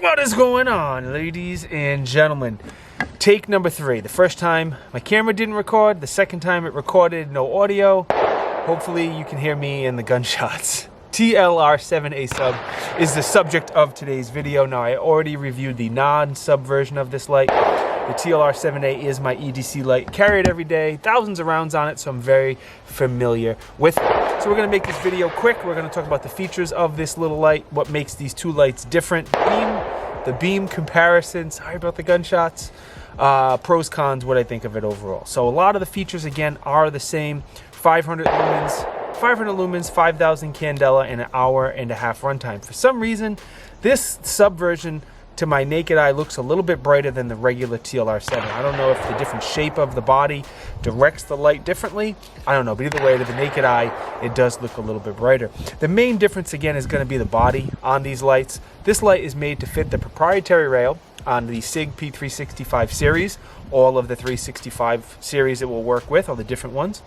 What is going on, ladies and gentlemen? Take number 3. The first time my camera didn't record, the second time it recorded no audio. Hopefully you can hear me and the gunshots. TLR7A Sub is the subject of today's video. Now, I already reviewed the non-sub version of this light. The TLR7A is my EDC light. Carry it every day, thousands of rounds on it, so I'm very familiar with it. So we're gonna make this video quick. We're gonna talk about the features of this little light, what makes these two lights different, the beam comparison, sorry about the gunshots, pros, cons, what I think of it overall. So a lot of the features, again, are the same. 500 lumens, 5,000 candela, and an hour-and-a-half runtime. For some reason, this sub version to my naked eye looks a little bit brighter than the regular TLR7. I don't know if the different shape of the body directs the light differently. I don't know, but either way, to the naked eye, it does look a little bit brighter. The main difference, again, is going to be the body on these lights. This light is made to fit the proprietary rail on the Sig P365 series. All of the 365 series it will work with, all the different ones.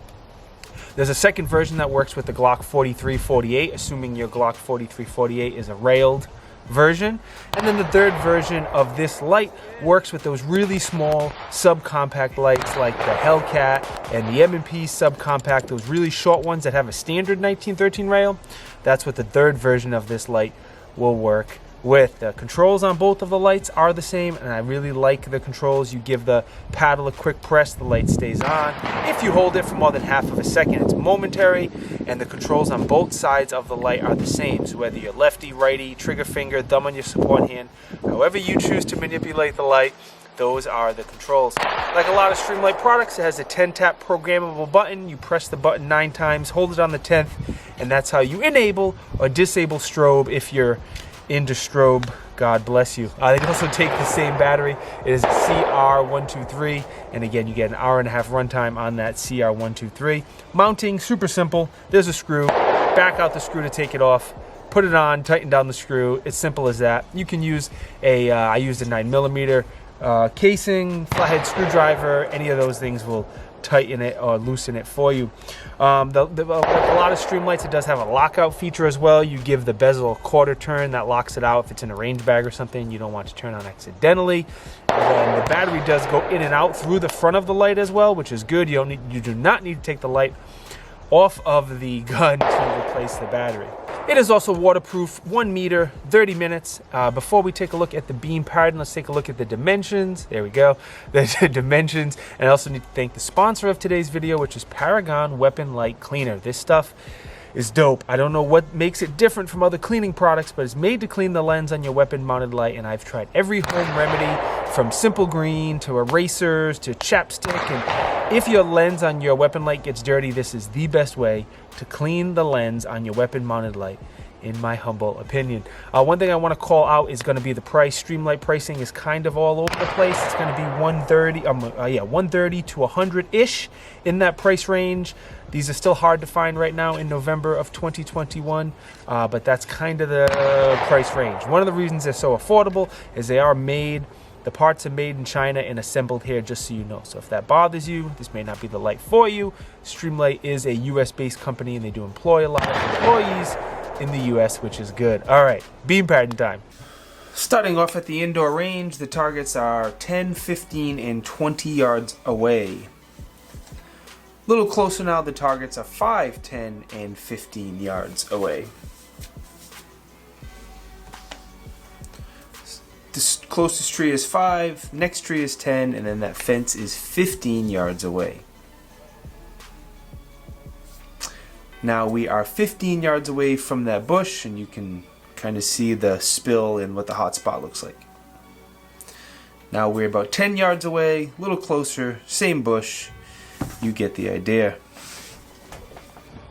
There's a second version that works with the Glock 4348, assuming your Glock 4348 is a railed version. And then the third version of this light works with those really small subcompact lights like the Hellcat and the M&P subcompact, those really short ones that have a standard 1913 rail. That's what the third version of this light will work with. The controls on both of the lights are the same, and I really like the controls. You give the paddle a quick press, the light stays on. If you hold it for more than half of a second, it's momentary, and the controls on both sides of the light are the same. So whether you're lefty, righty, trigger finger, thumb on your support hand, however you choose to manipulate the light, those are the controls. Like a lot of Streamlight products, it has a 10-tap programmable button. You press the button 9 times, hold it on the 10th, and that's how you enable or disable strobe if you're into strobe. God bless you. They can also take the same battery. It is a CR123, and again, you get an hour-and-a-half runtime on that CR123. Mounting, super simple. There's a screw. Back out the screw to take it off. Put it on, tighten down the screw. It's simple as that. You can use a, I used a 9mm casing, flathead screwdriver. Any of those things will tighten it or loosen it for you. Like a lot of Streamlights, it does have a lockout feature as well. You give the bezel a quarter turn, that locks it out if it's in a range bag or something you don't want to turn on accidentally. And then the battery does go in and out through the front of the light as well, which is good. You do not need to take the light off of the gun to replace the battery. It is also waterproof, 1 meter, 30 minutes. Before we take a look at the beam pattern, let's take a look at the dimensions. There we go, the dimensions. And I also need to thank the sponsor of today's video, which is Paragon Weapon Light Cleaner. This stuff is dope. I don't know what makes it different from other cleaning products, but it's made to clean the lens on your weapon mounted light, and I've tried every home remedy from simple green to erasers to chapstick, and if your lens on your weapon light gets dirty, this is the best way to clean the lens on your weapon mounted light, in my humble opinion. One thing I want to call out is going to be the price. Streamlight pricing is kind of all over the place. It's going to be $130 to $100-ish in that price range. These are still hard to find right now in November of 2021, but that's kind of the price range. One of the reasons they're so affordable is they are made, the parts are made in China and assembled here, just so you know. So if that bothers you, this may not be the light for you. Streamlight is a US-based company, and they do employ a lot of employees in the US, which is good. All right, beam pattern time. Starting off at the indoor range, the targets are 10, 15, and 20 yards away. A little closer now, the targets are 5, 10, and 15 yards away. The closest tree is 5, next tree is 10, and then that fence is 15 yards away. Now we are 15 yards away from that bush, and you can kind of see the spill and what the hot spot looks like. Now we're about 10 yards away, a little closer, same bush. You get the idea.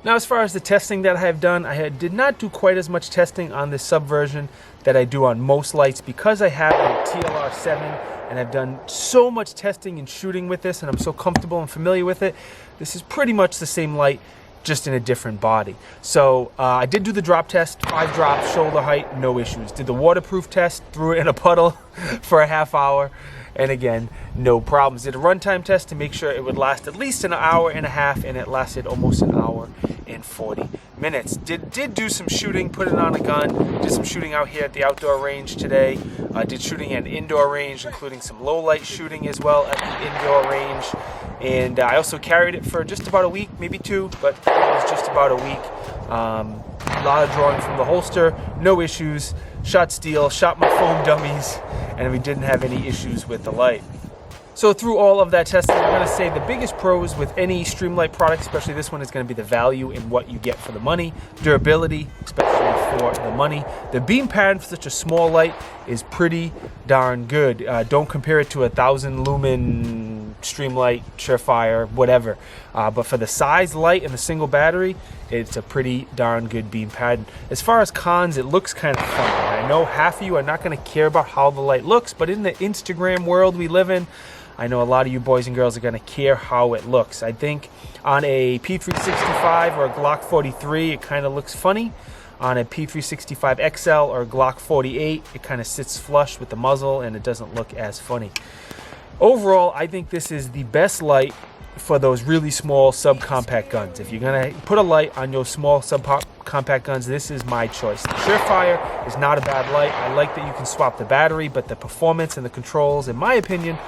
Now, as far as the testing that I have done, I did not do quite as much testing on this sub version that I do on most lights, because I have a TLR7 and I've done so much testing and shooting with this, and I'm so comfortable and familiar with it. This is pretty much the same light, just in a different body. So I did do the drop test, 5 drops, shoulder height, no issues. Did the waterproof test, threw it in a puddle for a half hour, and again, no problems. Did a runtime test to make sure it would last at least an hour and a half, and it lasted almost an hour and 40 minutes. Did do some shooting, put it on a gun, did some shooting out here at the outdoor range today. Did shooting at an indoor range, including some low light shooting as well at the indoor range. And I also carried it for just about a week, maybe 2, but it was just about a week. A lot of drawing from the holster, no issues. Shot steel, shot my foam dummies, and we didn't have any issues with the light. So through all of that testing, I'm going to say the biggest pros with any Streamlight product, especially this one, is going to be the value in what you get for the money, durability, especially for the money. The beam pattern for such a small light is pretty darn good. Don't compare it to 1,000 lumen Streamlight, Surefire, whatever. But for the size light and the single battery, it's a pretty darn good beam pattern. As far as cons, it looks kind of funny. I know half of you are not going to care about how the light looks, but in the Instagram world we live in, I know a lot of you boys and girls are going to care how it looks. I think on a P365 or a Glock 43, it kind of looks funny. On a P365 XL or a Glock 48, it kind of sits flush with the muzzle and it doesn't look as funny. Overall, I think this is the best light for those really small subcompact guns. If you're going to put a light on your small subcompact guns, this is my choice. The Surefire is not a bad light. I like that you can swap the battery, but the performance and the controls, in my opinion,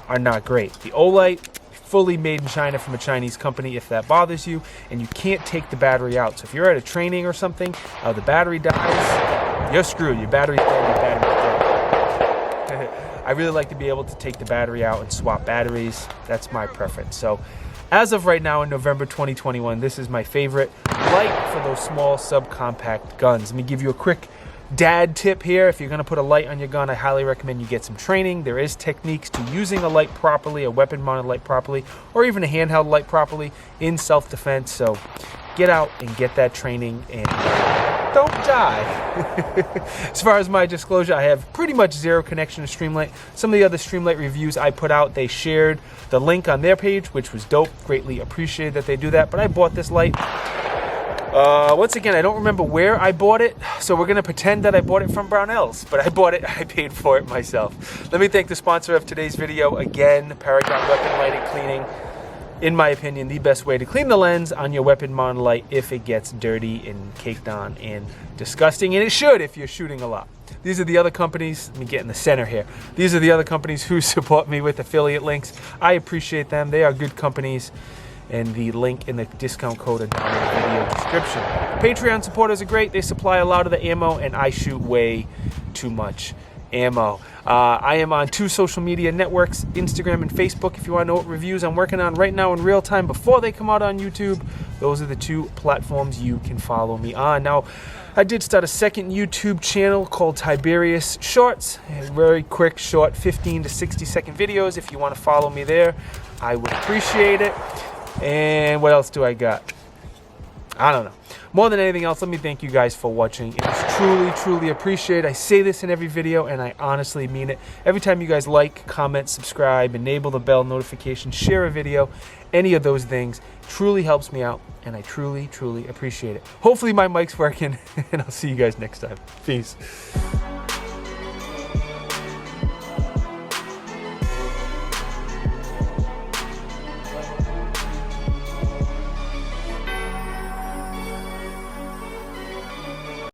are not great. The Olight, fully made in China from a Chinese company, if that bothers you, and you can't take the battery out. So if you're at a training or something, the battery dies, you're screwed. Your battery's dead, your battery's dead. I really like to be able to take the battery out and swap batteries. That's my preference. So as of right now in November 2021, this is my favorite light for those small subcompact guns. Let me give you a quick dad tip here. If you're going to put a light on your gun, I highly recommend you get some training. There is techniques to using a light properly, a weapon mounted light properly, or even a handheld light properly in self-defense. So get out and get that training and don't die. As far as my disclosure, I have pretty much zero connection to Streamlight. Some of the other Streamlight reviews I put out, they shared the link on their page, which was dope. Greatly appreciated that they do that. But I bought this light. Once again, I don't remember where I bought it, so we're going to pretend that I bought it from Brownells, but I bought it, I paid for it myself. Let me thank the sponsor of today's video again, Paragon Weapon Lighting Cleaning. In my opinion, the best way to clean the lens on your weapon mounted light if it gets dirty and caked on and disgusting, and it should if you're shooting a lot. These are the other companies, let me get in the center here. These are the other companies who support me with affiliate links. I appreciate them, they are good companies. And the link and the discount code are down in the video description. Patreon supporters are great. They supply a lot of the ammo, and I shoot way too much ammo. I am on 2 social media networks, Instagram and Facebook. If you want to know what reviews I'm working on right now in real time before they come out on YouTube, those are the 2 platforms you can follow me on. Now, I did start a second YouTube channel called Tiberious Shorts. Very quick, short, 15 to 60 second videos. If you want to follow me there, I would appreciate it. And what else do I got? I don't know. More than anything else, let me thank you guys for watching. It is truly, truly appreciated. I say this in every video, and I honestly mean it. Every time you guys like, comment, subscribe, enable the bell notification, share a video, any of those things truly helps me out, and I truly, truly appreciate it. Hopefully my mic's working, and I'll see you guys next time. Peace.